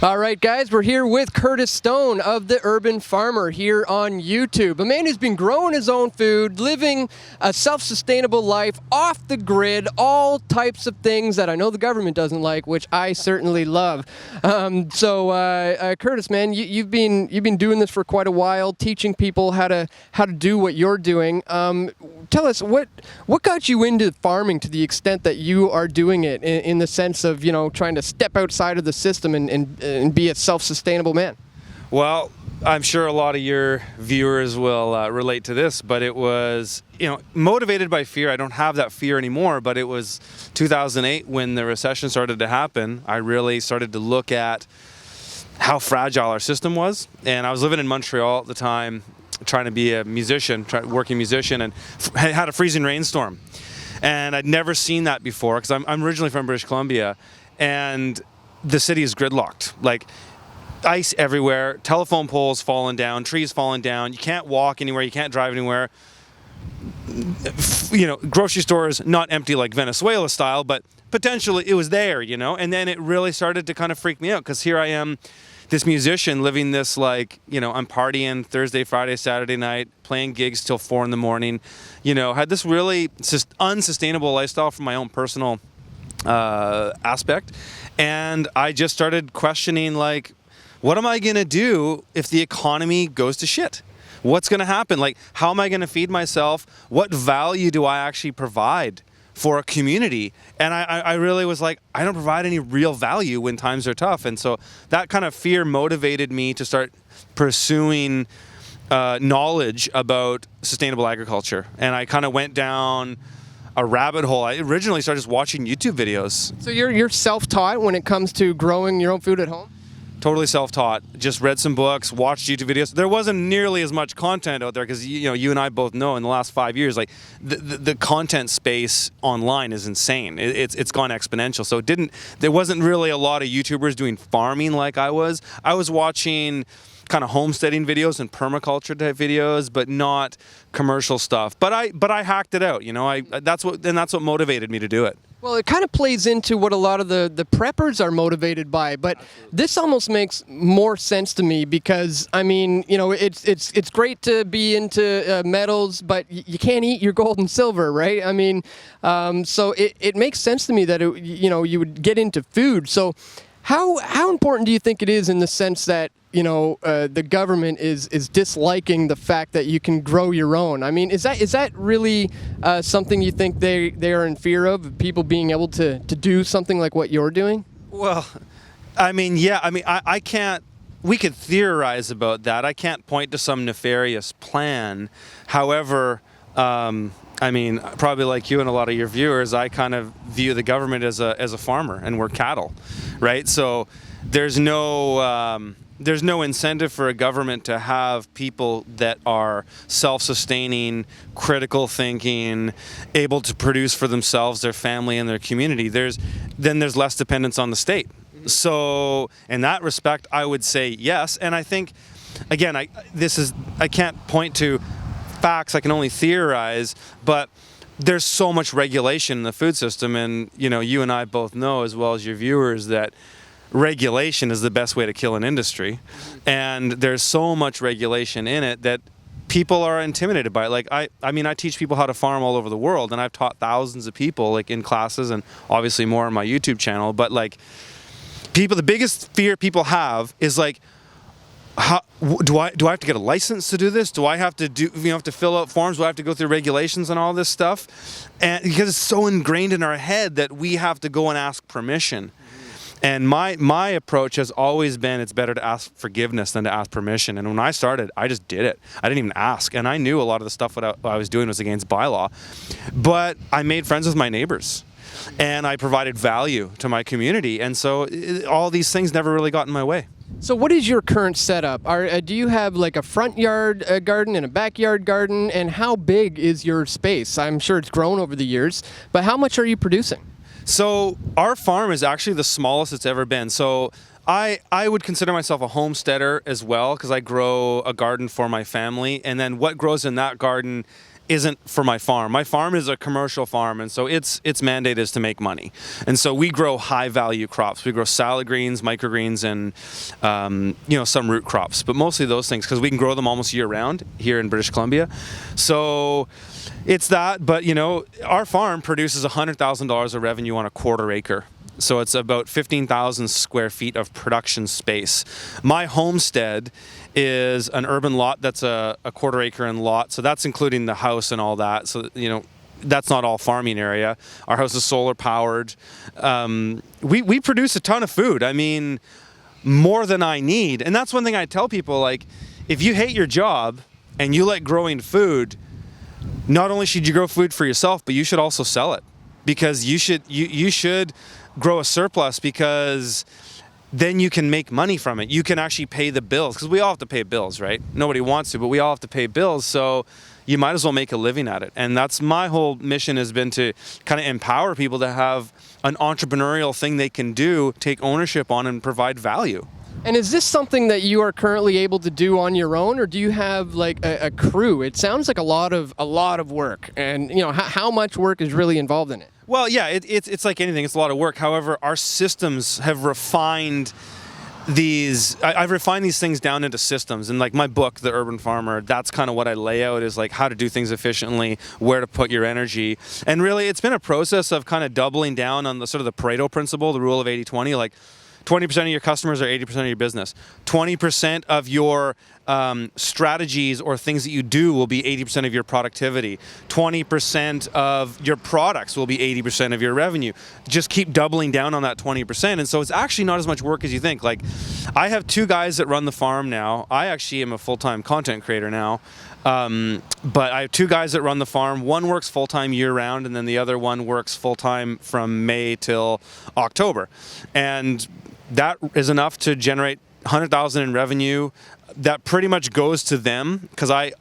All right, guys, we're here with Curtis Stone of The Urban Farmer here on YouTube. A man who's been growing his own food, living a self-sustainable life, off the grid, all types of things that I know the government doesn't like, which I certainly love. Curtis, man, you've been doing this for quite a while, teaching people how to do what you're doing. Tell us what got you into farming to the extent that you are doing it in the sense of, you know, trying to step outside of the system and be a self-sustainable man? Well, I'm sure a lot of your viewers will relate to this, but it was, you know, motivated by fear. I don't have that fear anymore, but it was 2008 when the recession started to happen. I really started to look at how fragile our system was. And I was living in Montreal at the time, trying to be a musician, working musician, and had a freezing rainstorm. And I'd never seen that before because I'm originally from British Columbia, and the city is gridlocked. Like, ice everywhere, telephone poles falling down, trees falling down. You can't walk anywhere, you can't drive anywhere. You know, grocery stores not empty like Venezuela style, but potentially it was there, you know. And then it really started to kind of freak me out because here I am, this musician living this, like, you know, I'm partying Thursday, Friday, Saturday night, playing gigs till 4 a.m, you know, had this really unsustainable lifestyle from my own personal aspect. And I just started questioning, like, what am I going to do if the economy goes to shit? What's going to happen? Like, how am I going to feed myself? What value do I actually provide for a community? And I really was like, I don't provide any real value when times are tough. And so that kind of fear motivated me to start pursuing knowledge about sustainable agriculture. And I kind of went down a rabbit hole. I originally started just watching YouTube videos. So you're self-taught when it comes to growing your own food at home? Totally self-taught. Just read some books, watched YouTube videos. There wasn't nearly as much content out there because, you know, you and I both know in the last 5 years, like, the content space online is insane. It's gone exponential. So there wasn't really a lot of YouTubers doing farming like I was. I was watching kind of homesteading videos and permaculture type videos, but not commercial stuff. But I hacked it out, you know. That's what motivated me to do it. Well, it kind of plays into what a lot of the preppers are motivated by, but this almost makes more sense to me because, I mean, you know, it's great to be into metals, but you can't eat your gold and silver, right? I mean, so it makes sense to me that you would get into food. So how important do you think it is in the sense that, you know, the government is disliking the fact that you can grow your own? I mean, is that really something you think they are in fear of people being able to do something like what you're doing? Well, I mean, yeah. I mean, I can't. We could theorize about that. I can't point to some nefarious plan. However, I mean, probably like you and a lot of your viewers, I kind of view the government as a farmer, and we're cattle, right? So there's no incentive for a government to have people that are self-sustaining, critical thinking, able to produce for themselves, their family, and their community. There's less dependence on the state. So in that respect, I would say yes. And I think, again, I can't point to facts, I can only theorize, but there's so much regulation in the food system, and, you know, you and I both know, as well as your viewers, that regulation is the best way to kill an industry. And there's so much regulation in it that people are intimidated by it. Like, I mean, I teach people how to farm all over the world, and I've taught thousands of people, like, in classes, and obviously more on my YouTube channel. But, like, the biggest fear people have is, like, do I have to get a license to do this? Do I have to have to fill out forms? Do I have to go through regulations and all this stuff? And because it's so ingrained in our head that we have to go and ask permission. And my approach has always been, it's better to ask forgiveness than to ask permission. And when I started, I just did it. I didn't even ask. And I knew a lot of the stuff what I was doing was against bylaw. But I made friends with my neighbors, and I provided value to my community. And so all these things never really got in my way. So what is your current setup? Do you have like a front yard garden and a backyard garden? And how big is your space? I'm sure it's grown over the years, but how much are you producing? So our farm is actually the smallest it's ever been. So I would consider myself a homesteader as well, because I grow a garden for my family, and then what grows in that garden isn't for my farm. My farm is a commercial farm, and so its mandate is to make money. And so we grow high value crops. We grow salad greens, microgreens, and some root crops, but mostly those things because we can grow them almost year round here in British Columbia. So it's that, but our farm produces $100,000 of revenue on a quarter acre. So it's about 15,000 square feet of production space. My homestead is an urban lot that's a quarter acre in lot. So that's including the house and all that. So, that's not all farming area. Our house is solar powered. We produce a ton of food. I mean, more than I need. And that's one thing I tell people, like, if you hate your job and you like growing food, not only should you grow food for yourself, but you should also sell it, because you should grow a surplus, because then you can make money from it. You can actually pay the bills, because we all have to pay bills, right? Nobody wants to, but we all have to pay bills. So you might as well make a living at it. And that's my whole mission, has been to kind of empower people to have an entrepreneurial thing they can do, take ownership on, and provide value. And is this something that you are currently able to do on your own, or do you have like a crew? It sounds like a lot of work, and how much work is really involved in it? Well, yeah, it's like anything. It's a lot of work. However, our systems have refined these. I've refined these things down into systems. And like my book, The Urban Farmer, that's kind of what I lay out, is like how to do things efficiently, where to put your energy. And really, it's been a process of kind of doubling down on the sort of the Pareto principle, the rule of 80-20, like 20% of your customers are 80% of your business. 20% of your strategies or things that you do will be 80% of your productivity. 20% of your products will be 80% of your revenue. Just keep doubling down on that 20%. And so it's actually not as much work as you think. Like, I have 2 guys that run the farm now. I actually am a full-time content creator now. But I have 2 guys that run the farm. One works full-time year-round, and then the other one works full-time from May till October. And that is enough to generate $100,000 in revenue. That pretty much goes to them, because I'm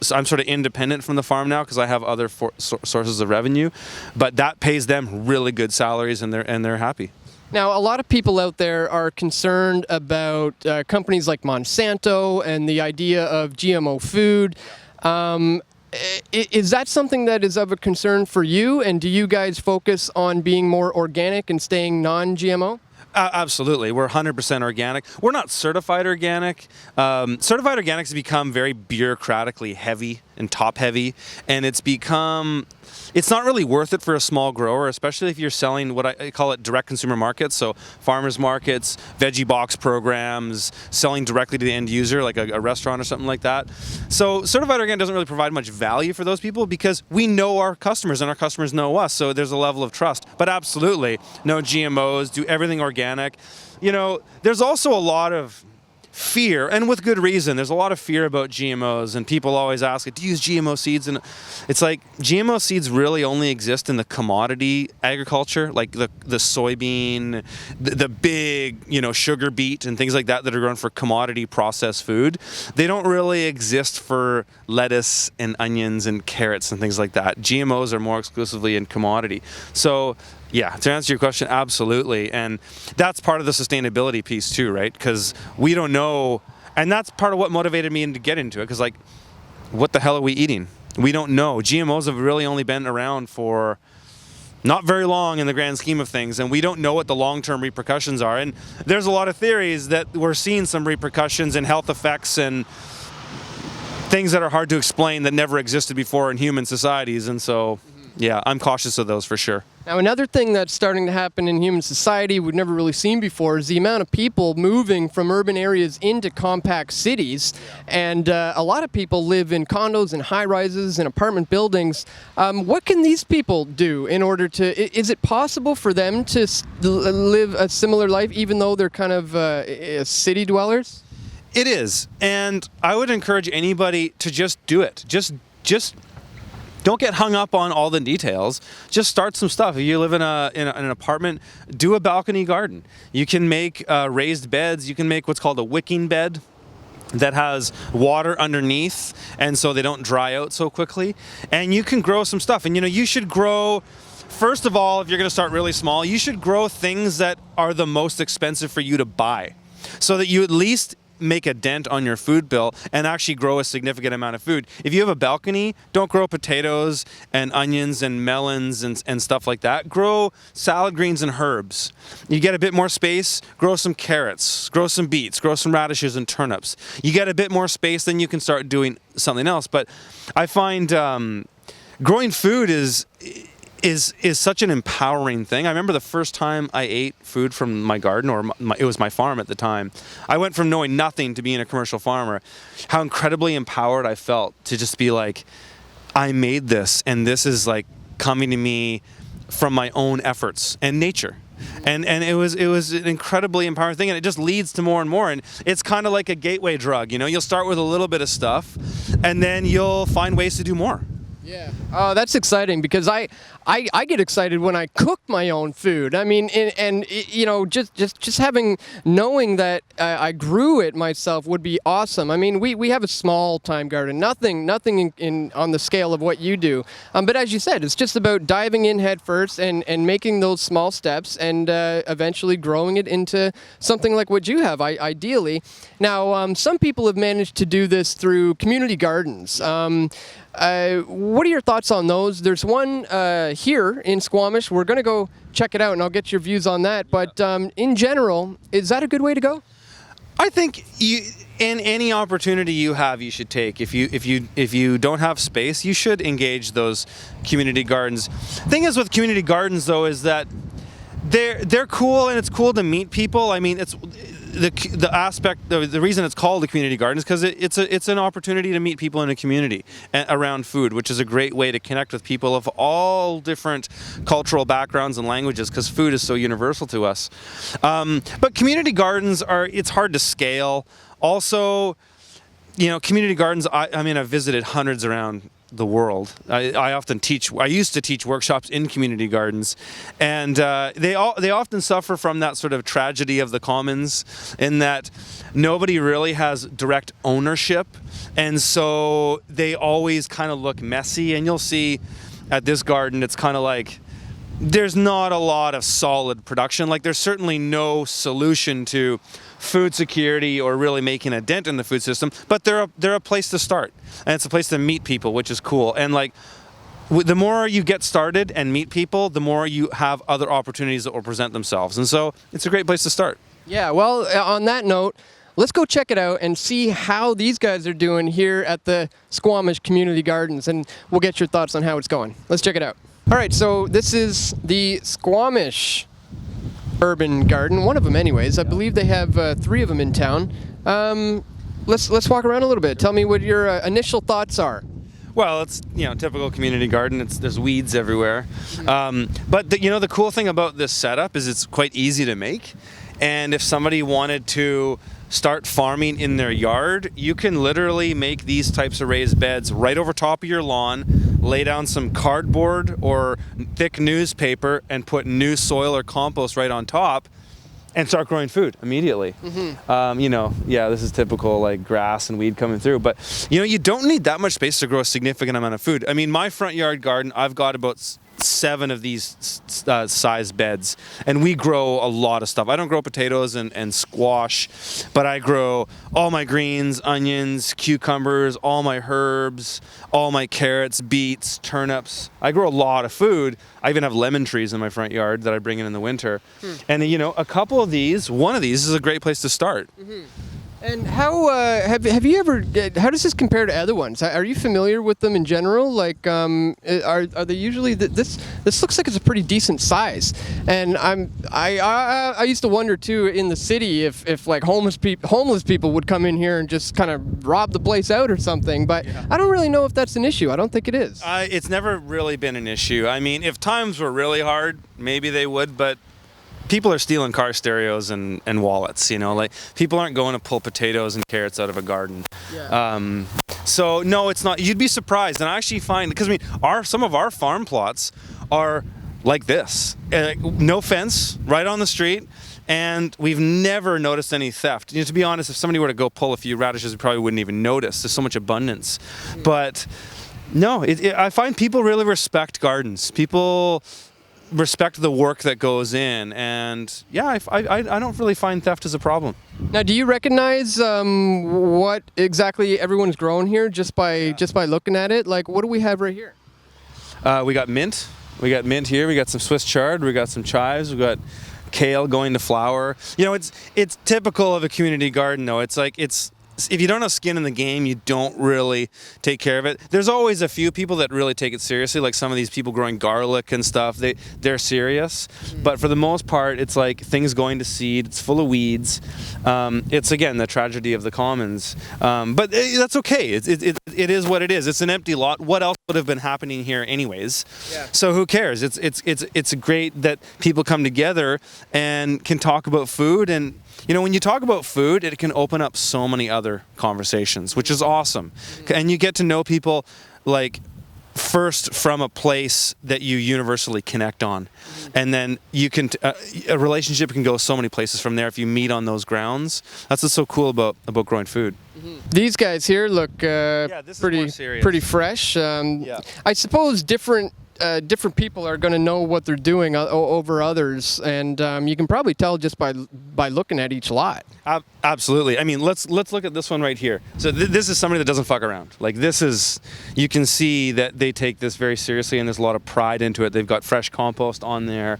sort of independent from the farm now, because I have other sources of revenue. But that pays them really good salaries, and they're happy. Now, a lot of people out there are concerned about companies like Monsanto and the idea of GMO food. Is that something that is of a concern for you? And do you guys focus on being more organic and staying non-GMO? Absolutely. We're 100% organic. We're not certified organic. Certified organics has become very bureaucratically heavy and top heavy, and it's not really worth it for a small grower, especially if you're selling what I call it direct consumer markets, so farmers markets, veggie box programs, selling directly to the end user, like a restaurant or something like that. So certified organic doesn't really provide much value for those people, because we know our customers and our customers know us, so there's a level of trust. But absolutely, no GMOs, do everything organic. There's also a lot of fear, and with good reason. There's a lot of fear about GMOs, and people always ask, do you use GMO seeds? And it's like, GMO seeds really only exist in the commodity agriculture, like the soybean, the big, sugar beet and things like that are grown for commodity processed food. They don't really exist for lettuce and onions and carrots and things like that. GMOs are more exclusively in commodity. So yeah, to answer your question, absolutely. And that's part of the sustainability piece too, right? Because we don't know, and that's part of what motivated me to get into it, because like, what the hell are we eating? We don't know. GMOs have really only been around for not very long in the grand scheme of things, and we don't know what the long-term repercussions are. And there's a lot of theories that we're seeing some repercussions and health effects and things that are hard to explain that never existed before in human societies. And so, yeah, I'm cautious of those for sure. Now, another thing that's starting to happen in human society we've never really seen before is the amount of people moving from urban areas into compact cities. And a lot of people live in condos and high-rises and apartment buildings. What can these people do in order to, is it possible for them to live a similar life even though they're kind of city dwellers? It is. And I would encourage anybody to just do it. Just don't get hung up on all the details. Just start some stuff. If you live in an apartment, do a balcony garden. You can make raised beds. You can make what's called a wicking bed that has water underneath, and so they don't dry out so quickly. And you can grow some stuff. And you should grow, first of all, if you're going to start really small, you should grow things that are the most expensive for you to buy, so that you at least make a dent on your food bill and actually grow a significant amount of food. If you have a balcony, don't grow potatoes and onions and melons and stuff like that. Grow salad greens and herbs. You get a bit more space, grow some carrots, grow some beets, grow some radishes and turnips. You get a bit more space, then you can start doing something else. But I find growing food is such an empowering thing. I remember the first time I ate food from my garden, or it was my farm at the time. I went from knowing nothing to being a commercial farmer. How incredibly empowered I felt to just be like, I made this, and this is like coming to me from my own efforts and nature. And it was an incredibly empowering thing, and it just leads to more and more. And it's kind of like a gateway drug. You'll start with a little bit of stuff, and then you'll find ways to do more. Yeah. Oh, that's exciting, because I get excited when I cook my own food. I mean, and just knowing that I grew it myself would be awesome. I mean, we have a small time garden, nothing on the scale of what you do. But as you said, it's just about diving in head first and making those small steps and eventually growing it into something like what you have, ideally. Now, some people have managed to do this through community gardens. What are your thoughts on those? There's one here in Squamish. We're going to go check it out, and I'll get your views on that. But in general, is that a good way to go? I think in any opportunity you have, you should take. If you don't have space, you should engage those community gardens. Thing is with community gardens, though, is that they're cool, and it's cool to meet people. I mean, it's the reason it's called a community garden is because it's an opportunity to meet people in a community around food, which is a great way to connect with people of all different cultural backgrounds and languages, because food is so universal to us. But community gardens it's hard to scale. Also, community gardens, I've visited hundreds around the world. I used to teach workshops in community gardens, and they often suffer from that sort of tragedy of the commons, in that nobody really has direct ownership, and so they always kind of look messy. And you'll see at this garden, it's kind of like there's not a lot of solid production. Like, there's certainly no solution to food security or really making a dent in the food system, but they're a place to start, and it's a place to meet people, which is cool. And like, the more you get started and meet people, the more you have other opportunities that will present themselves, and so it's a great place to start. Yeah, well, on that note, let's go check it out and see how these guys are doing here at the Squamish Community Gardens, and we'll get your thoughts on how it's going. Let's check it out. All right, so this is the Squamish Urban Garden, one of them anyways. I believe they have 3 of them in town. Let's walk around a little bit. Tell me what your initial thoughts are. Well, it's typical community garden. There's weeds everywhere, but the cool thing about this setup is it's quite easy to make. And if somebody wanted to start farming in their yard, you can literally make these types of raised beds right over top of your lawn, lay down some cardboard or thick newspaper, and put new soil or compost right on top, and start growing food immediately. This is typical, like, grass and weed coming through, but you don't need that much space to grow a significant amount of food. I mean, my front yard garden, I've got about 7 of these size beds, and we grow a lot of stuff. I don't grow potatoes and squash, but I grow all my greens, onions, cucumbers, all my herbs, all my carrots, beets, turnips. I grow a lot of food. I even have lemon trees in my front yard that I bring in the winter. And a couple of these, one of these is a great place to start. And how have you ever? How does this compare to other ones? Are you familiar with them in general? Like, are they usually this looks like it's a pretty decent size? And I used to wonder too in the city if like homeless people would come in here and just kind of rob the place out or something. But yeah. I don't really know if that's an issue. I don't think it is. It's never really been an issue. I mean, if times were really hard, maybe they would, but people are stealing car stereos and wallets, you know, like people aren't going to pull potatoes and carrots out of a garden. Yeah. So no, it's not. You'd be surprised, and I actually find, because I mean, some of our farm plots are like this, no fence, right on the street, and we've never noticed any theft. You know, to be honest, if somebody were to go pull a few radishes, we probably wouldn't even notice. There's so much abundance, but no, I find people really respect gardens. People respect the work that goes in, and yeah, I don't really find theft as a problem. Now, do you recognize what exactly everyone's grown here just by looking at it? Like, what do we have right here? We got mint. We got mint here. We got some Swiss chard. We got some chives. We got kale going to flower. You know, it's typical of a community garden, though. It's like if you don't have skin in the game, you don't really take care of it. There's always a few people that really take it seriously, like some of these people growing garlic and stuff. They're serious, but for the most part, it's like things going to seed. It's full of weeds. It's again the tragedy of the commons, but that's okay. It is what it is. It's an empty lot. What else would have been happening here anyways? Yeah. So who cares? It's great that people come together and can talk about food. And you know, when you talk about food, it can open up so many other conversations, which is awesome. And you get to know people like first from a place that you universally connect on, and then you can a relationship can go so many places from there if you meet on those grounds. That's what's so cool about growing food. These guys here look this is more serious. pretty fresh. I suppose different people are going to know what they're doing over others, and you can probably tell just by looking at each lot. Absolutely. I mean, let's look at this one right here. So this is somebody that doesn't fuck around. Like you can see that they take this very seriously, and there's a lot of pride into it. They've got fresh compost on there.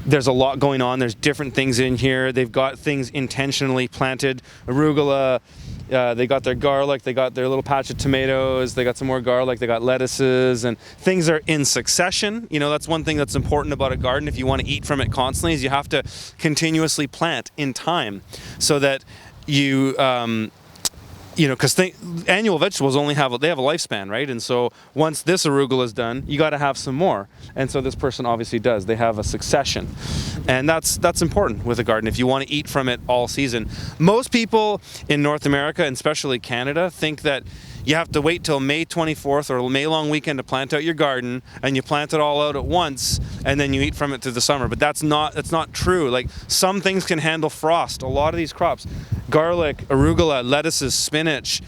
There's a lot going on. There's different things in here. They've got things intentionally planted. Arugula. They got their garlic, they got their little patch of tomatoes, they got some more garlic, they got lettuces, and things are in succession. You know, that's one thing that's important about a garden if you want to eat from it constantly, is you have to continuously plant in time so that you, you know, because annual vegetables they have a lifespan, right? And so once this arugula is done, you got to have some more. And so this person obviously does. They have a succession, and that's important with a garden if you want to eat from it all season. Most people in North America, and especially Canada, think that you have to wait till May 24th or May long weekend to plant out your garden, and you plant it all out at once, and then you eat from it through the summer. But that's not true. Like, some things can handle frost. A lot of these crops, garlic, arugula, lettuces, spinach,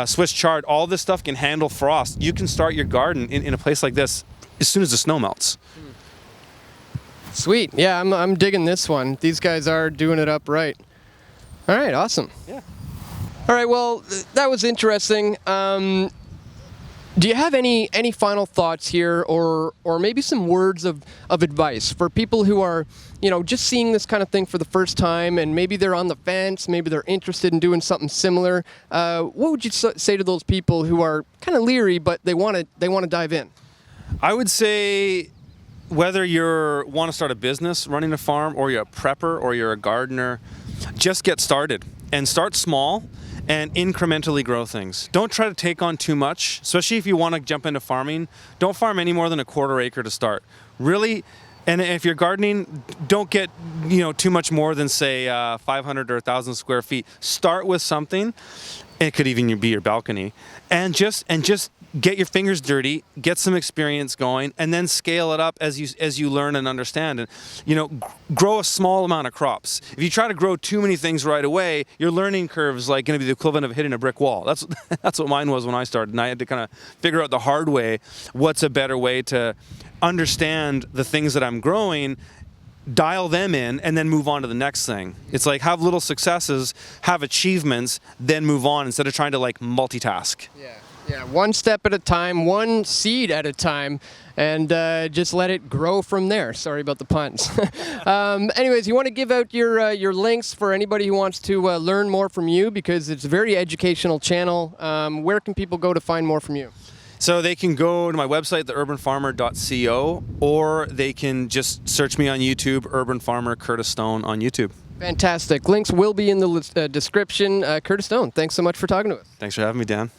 Swiss chard, all this stuff can handle frost. You can start your garden in a place like this as soon as the snow melts. Sweet. Yeah, I'm digging this one. These guys are doing it up right. All right, awesome. Yeah. All right, well, that was interesting. Do you have any final thoughts here, or maybe some words of advice for people who are, you know, just seeing this kind of thing for the first time, and maybe they're on the fence, maybe they're interested in doing something similar? What would you say to those people who are kind of leery, but they want to dive in? I would say, whether you want to start a business running a farm, or you're a prepper, or you're a gardener, just get started and start small and incrementally grow things. Don't try to take on too much, especially if you want to jump into farming. Don't farm any more than a quarter acre to start. Really, and if you're gardening, don't get, you know, too much more than, say, 500 or 1,000 square feet. Start with something. It could even be your balcony, and just get your fingers dirty, get some experience going, and then scale it up as you learn and understand. And, you know, grow a small amount of crops. If you try to grow too many things right away, your learning curve is like going to be the equivalent of hitting a brick wall. That's what mine was when I started, and I had to kind of figure out the hard way what's a better way to understand the things that I'm growing, dial them in, and then move on to the next thing. It's like, have little successes, have achievements, then move on, instead of trying to like multitask. Yeah, one step at a time, one seed at a time, and just let it grow from there. Sorry about the puns. Anyways, you want to give out your links for anybody who wants to learn more from you, because it's a very educational channel. Where can people go to find more from you? So they can go to my website, theurbanfarmer.co, or they can just search me on YouTube, Urban Farmer Curtis Stone on YouTube. Fantastic. Links will be in the description. Curtis Stone, thanks so much for talking to us. Thanks for having me, Dan.